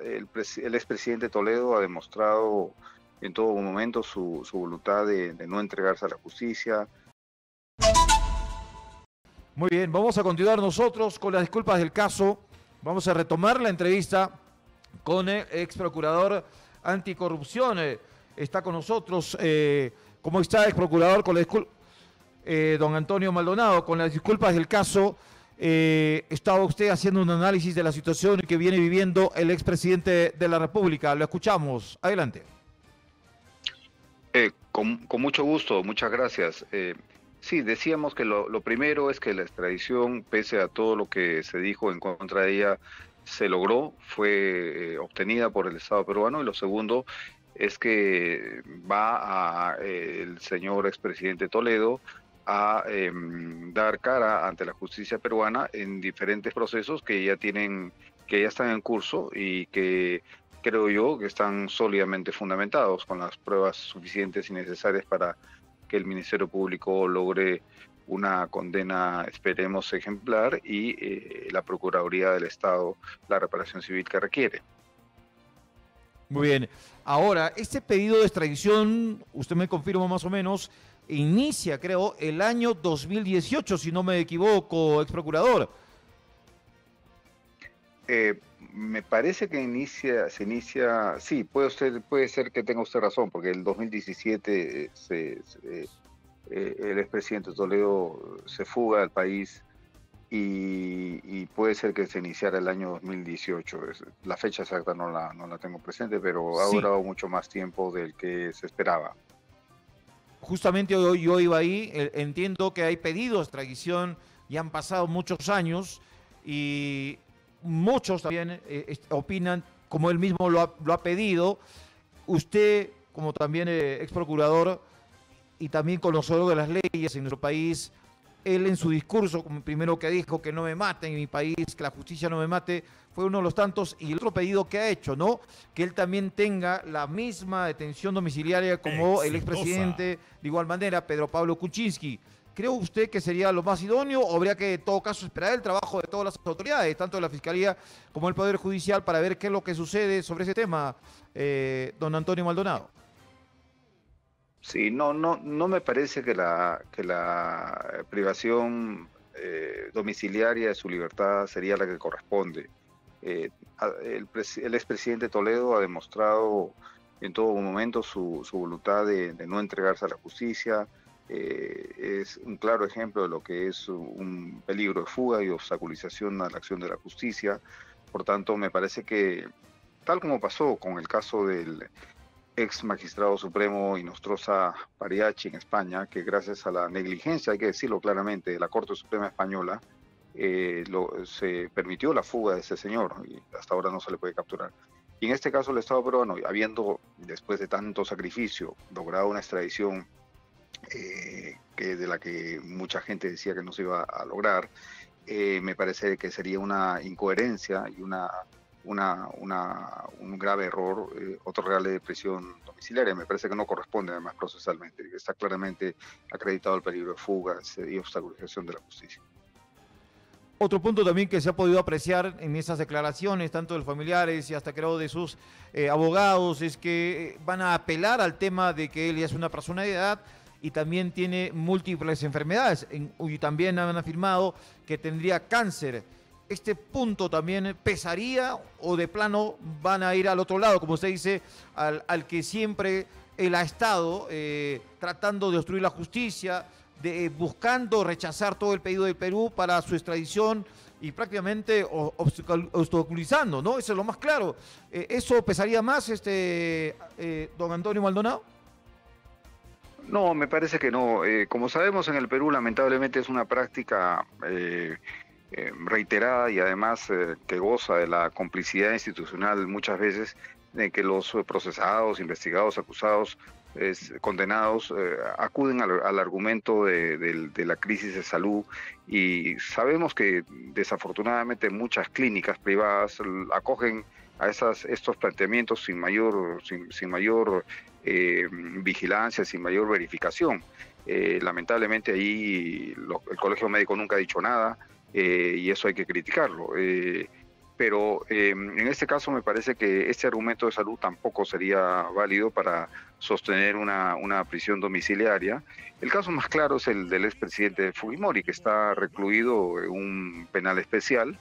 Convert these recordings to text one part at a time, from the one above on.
el expresidente Toledo ha demostrado en todo momento su voluntad de no entregarse a la justicia. Muy bien, vamos a continuar nosotros con las disculpas del caso. Vamos a retomar la entrevista con el ex procurador anticorrupción. Está con nosotros, ¿cómo está, ex procurador? Con la don Antonio Maldonado, con las disculpas del caso. Estaba usted haciendo un análisis de la situación que viene viviendo el expresidente de la República. Lo escuchamos. Adelante. Con mucho gusto, muchas gracias. Sí, decíamos que lo primero es que la extradición, pese a todo lo que se dijo en contra de ella, se logró, fue obtenida por el Estado peruano, y lo segundo es que va el señor expresidente Toledo a dar cara ante la justicia peruana en diferentes procesos que ya están en curso y que creo yo que están sólidamente fundamentados, con las pruebas suficientes y necesarias para que el Ministerio Público logre una condena, esperemos, ejemplar, y la Procuraduría del Estado la reparación civil que requiere. Muy bien. Ahora, este pedido de extradición, usted me confirma más o menos, inicia, creo, el año 2018, si no me equivoco, ex procurador. Me parece que se inicia, sí, puede ser que tenga usted razón, porque el 2017 el expresidente Toledo se fuga del país y puede ser que se iniciara el año 2018. La fecha exacta no la tengo presente, pero ha durado mucho más tiempo del que se esperaba. Justamente yo iba ahí, entiendo que hay pedidos de extradición, ya han pasado muchos años y muchos también opinan, como él mismo lo ha pedido. Usted, como también ex procurador y también conocedor de las leyes en nuestro país, él en su discurso, como primero que dijo que no me maten en mi país, que la justicia no me mate, fue uno de los tantos, y el otro pedido que ha hecho, ¿no? Que él también tenga la misma detención domiciliaria como el expresidente, de igual manera, Pedro Pablo Kuczynski. ¿Cree usted que sería lo más idóneo o habría que, en todo caso, esperar el trabajo de todas las autoridades, tanto de la Fiscalía como del Poder Judicial, para ver qué es lo que sucede sobre ese tema, don Antonio Maldonado? Sí, no me parece que la privación domiciliaria de su libertad sería la que corresponde. El expresidente Toledo ha demostrado en todo momento su voluntad de no entregarse a la justicia. Es un claro ejemplo de lo que es un peligro de fuga y obstaculización a la acción de la justicia. Por tanto, me parece que, tal como pasó con el caso del ex magistrado supremo Inostroza Pariachi en España, que gracias a la negligencia, hay que decirlo claramente, de la Corte Suprema Española, se permitió la fuga de ese señor y hasta ahora no se le puede capturar. Y en este caso el Estado peruano, habiendo, después de tanto sacrificio, logrado una extradición de la que mucha gente decía que no se iba a lograr, me parece que sería una incoherencia y un grave error otorgarle prisión domiciliaria. Me parece que no corresponde además procesalmente. Está claramente acreditado el peligro de fuga y obstaculización de la justicia. Otro punto también que se ha podido apreciar en esas declaraciones, tanto de los familiares y hasta creo de sus abogados, es que van a apelar al tema de que él ya es una persona de edad y también tiene múltiples enfermedades. Y también han afirmado que tendría cáncer. ¿Este punto también pesaría o de plano van a ir al otro lado, como usted dice, al que siempre él ha estado tratando de obstruir la justicia, buscando rechazar todo el pedido del Perú para su extradición y prácticamente obstaculizando, ¿no? Eso es lo más claro. ¿Eso pesaría más, don Antonio Maldonado? No, me parece que no. Como sabemos, en el Perú lamentablemente es una práctica reiterada y además que goza de la complicidad institucional muchas veces, de que los procesados, investigados, acusados, condenados acuden al argumento de la crisis de salud, y sabemos que desafortunadamente muchas clínicas privadas acogen a estos planteamientos sin mayor vigilancia, sin mayor verificación. Lamentablemente ahí el Colegio Médico nunca ha dicho nada, y eso hay que criticarlo. pero en este caso me parece que este argumento de salud tampoco sería válido para sostener una prisión domiciliaria. El caso más claro es el del expresidente Fujimori, que está recluido en un penal especial.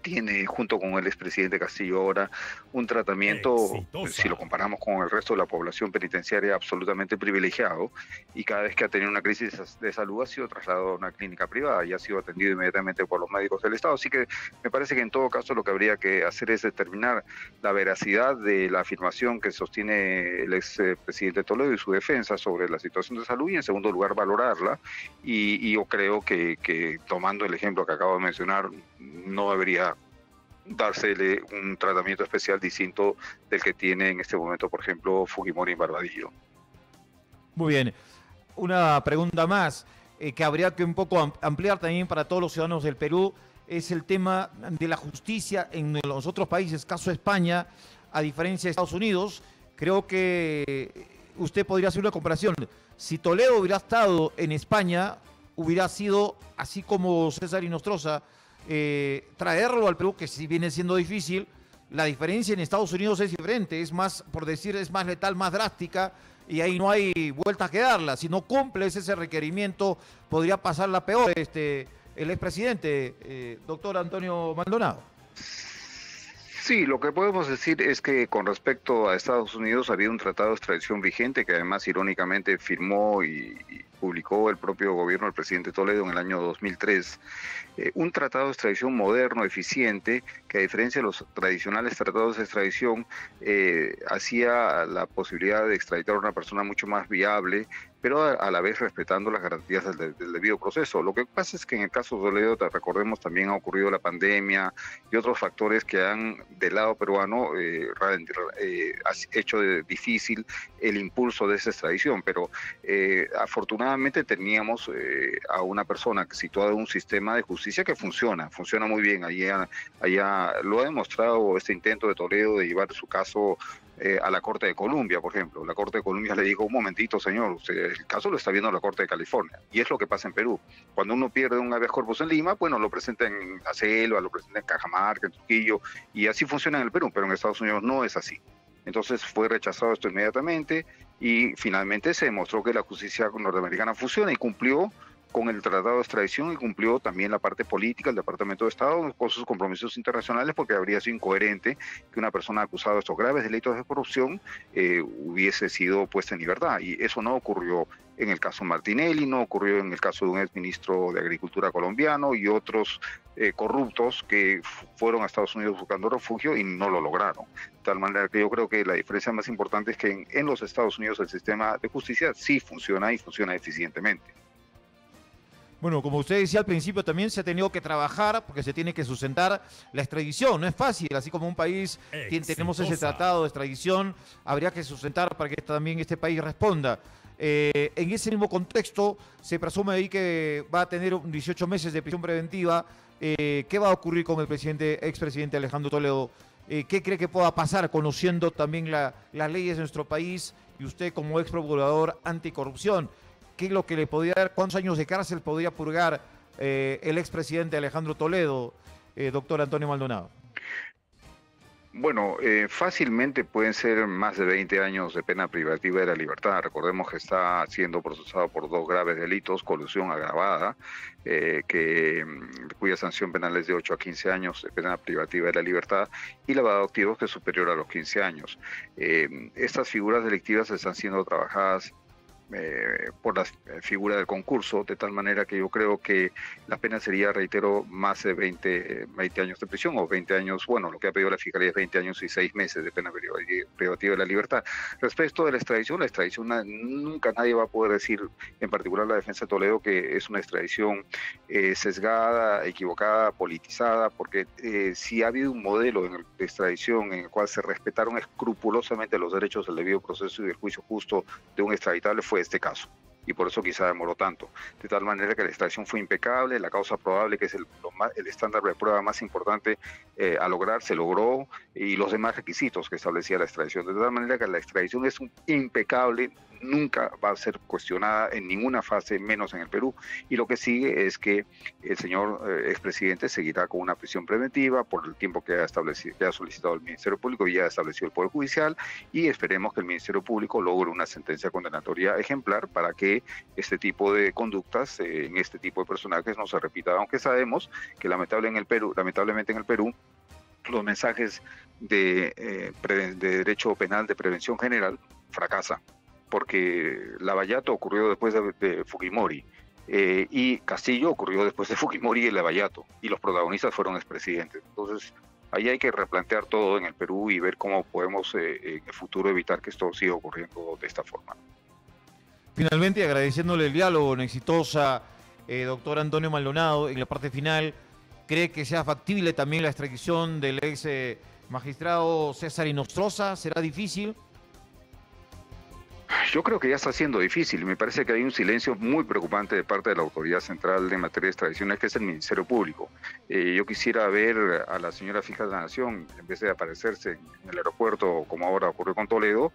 Tiene, junto con el expresidente Castillo ahora, un tratamiento, si lo comparamos con el resto de la población penitenciaria, absolutamente privilegiado, y cada vez que ha tenido una crisis de salud ha sido trasladado a una clínica privada y ha sido atendido inmediatamente por los médicos del Estado. Así que me parece que en todo caso lo que habría que hacer es determinar la veracidad de la afirmación que sostiene el expresidente Toledo y su defensa sobre la situación de salud, y en segundo lugar valorarla, y yo creo que tomando el ejemplo que acabo de mencionar, no debería dársele un tratamiento especial distinto del que tiene en este momento, por ejemplo, Fujimori en Barbadillo. Muy bien. Una pregunta más que habría que un poco ampliar también para todos los ciudadanos del Perú, es el tema de la justicia en los otros países, caso España, a diferencia de Estados Unidos. Creo que usted podría hacer una comparación. Si Toledo hubiera estado en España, hubiera sido, así como César Inostroza, traerlo al Perú, que si viene siendo difícil. La diferencia en Estados Unidos es diferente, es más, por decir, es más letal, más drástica, y ahí no hay vuelta que darla. Si no cumples ese requerimiento, podría pasarla peor el expresidente, doctor Antonio Maldonado. Sí, lo que podemos decir es que con respecto a Estados Unidos había un tratado de extradición vigente que además irónicamente firmó y publicó el propio gobierno del presidente Toledo en el año 2003. Un tratado de extradición moderno, eficiente, que a diferencia de los tradicionales tratados de extradición, hacía la posibilidad de extraditar a una persona mucho más viable, pero a la vez respetando las garantías del debido proceso. Lo que pasa es que en el caso de Toledo, recordemos, también ha ocurrido la pandemia y otros factores que han, del lado peruano, hecho difícil el impulso de esa extradición, pero afortunadamente teníamos a una persona situada en un sistema de justicia que funciona muy bien. Allá lo ha demostrado este intento de Toledo de llevar su caso a la Corte de Columbia, por ejemplo. La Corte de Columbia le dijo: un momentito, señor, usted, el caso lo está viendo la Corte de California. Y es lo que pasa en Perú. Cuando uno pierde un habeas corpus en Lima, bueno, lo presenta en la Selva, lo presenta en Cajamarca, en Trujillo, y así funciona en el Perú, pero en Estados Unidos no es así. Entonces fue rechazado esto inmediatamente y finalmente se demostró que la justicia norteamericana funciona y cumplió con el tratado de extradición y cumplió también la parte política, el Departamento de Estado, con sus compromisos internacionales, porque habría sido incoherente que una persona acusada de estos graves delitos de corrupción hubiese sido puesta en libertad. Y eso no ocurrió en el caso Martinelli, no ocurrió en el caso de un exministro de Agricultura colombiano y otros corruptos que fueron a Estados Unidos buscando refugio y no lo lograron. De tal manera que yo creo que la diferencia más importante es que en los Estados Unidos el sistema de justicia sí funciona y funciona eficientemente. Bueno, como usted decía al principio, también se ha tenido que trabajar porque se tiene que sustentar la extradición. No es fácil, así como un país tenemos ese tratado de extradición, habría que sustentar para que también este país responda. En ese mismo contexto, se presume ahí que va a tener 18 meses de prisión preventiva. ¿Qué va a ocurrir con el expresidente Alejandro Toledo? ¿Qué cree que pueda pasar, conociendo también las leyes de nuestro país y usted como ex procurador anticorrupción? ¿Qué es lo que le podría dar? ¿Cuántos años de cárcel podría purgar el expresidente Alejandro Toledo, doctor Antonio Maldonado? Bueno, fácilmente pueden ser más de 20 años de pena privativa de la libertad. Recordemos que está siendo procesado por 2 graves delitos: colusión agravada, cuya sanción penal es de 8 a 15 años de pena privativa de la libertad, y lavado de activos, que es superior a los 15 años. Estas figuras delictivas están siendo trabajadas por la figura del concurso, de tal manera que yo creo que la pena sería, reitero, más de 20 años de prisión, o 20 años, bueno, lo que ha pedido la Fiscalía es 20 años y 6 meses de pena privativa de la libertad. Respecto de la extradición, nunca nadie va a poder decir, en particular la defensa de Toledo, que es una extradición sesgada, equivocada, politizada, porque si ha habido un modelo de extradición en el cual se respetaron escrupulosamente los derechos del debido proceso y del juicio justo de un extraditable, fue este caso. y por eso quizá demoró tanto. De tal manera que la extradición fue impecable, la causa probable, que es el estándar de prueba más importante a lograr, se logró, y los demás requisitos que establecía la extradición. De tal manera que la extradición es impecable, nunca va a ser cuestionada en ninguna fase, menos en el Perú, y lo que sigue es que el señor expresidente seguirá con una prisión preventiva por el tiempo que ha solicitado el Ministerio Público y ya estableció el Poder Judicial, y esperemos que el Ministerio Público logre una sentencia condenatoria ejemplar para que este tipo de conductas en este tipo de personajes no se repita, aunque sabemos que lamentablemente en el Perú los mensajes de derecho penal de prevención general fracasan, porque Lavallato ocurrió después de Fujimori, y Castillo ocurrió después de Fujimori y Lavallato, y los protagonistas fueron expresidentes. Entonces, ahí hay que replantear todo en el Perú y ver cómo podemos en el futuro evitar que esto siga ocurriendo de esta forma. Finalmente, agradeciéndole el diálogo en Exitosa, doctor Antonio Maldonado, en la parte final, ¿cree que sea factible también la extradición del ex magistrado César Inostroza? ¿Será difícil? Yo creo que ya está siendo difícil. Me parece que hay un silencio muy preocupante de parte de la autoridad central en materia de extradiciones, que es el Ministerio Público. Yo quisiera ver a la señora fiscal de la Nación, en vez de aparecerse en el aeropuerto, como ahora ocurrió con Toledo,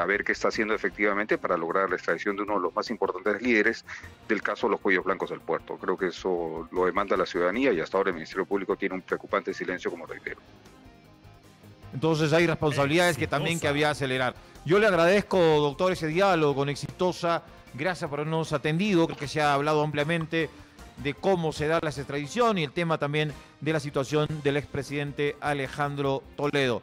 a ver qué está haciendo efectivamente para lograr la extradición de uno de los más importantes líderes del caso de los cuellos blancos del puerto. Creo que eso lo demanda la ciudadanía, y hasta ahora el Ministerio Público tiene un preocupante silencio, como reitero. Entonces hay responsabilidades que también que había que acelerar. Yo le agradezco, doctor, ese diálogo con Exitosa. Gracias por habernos atendido. Creo que se ha hablado ampliamente de cómo se da la extradición y el tema también de la situación del expresidente Alejandro Toledo.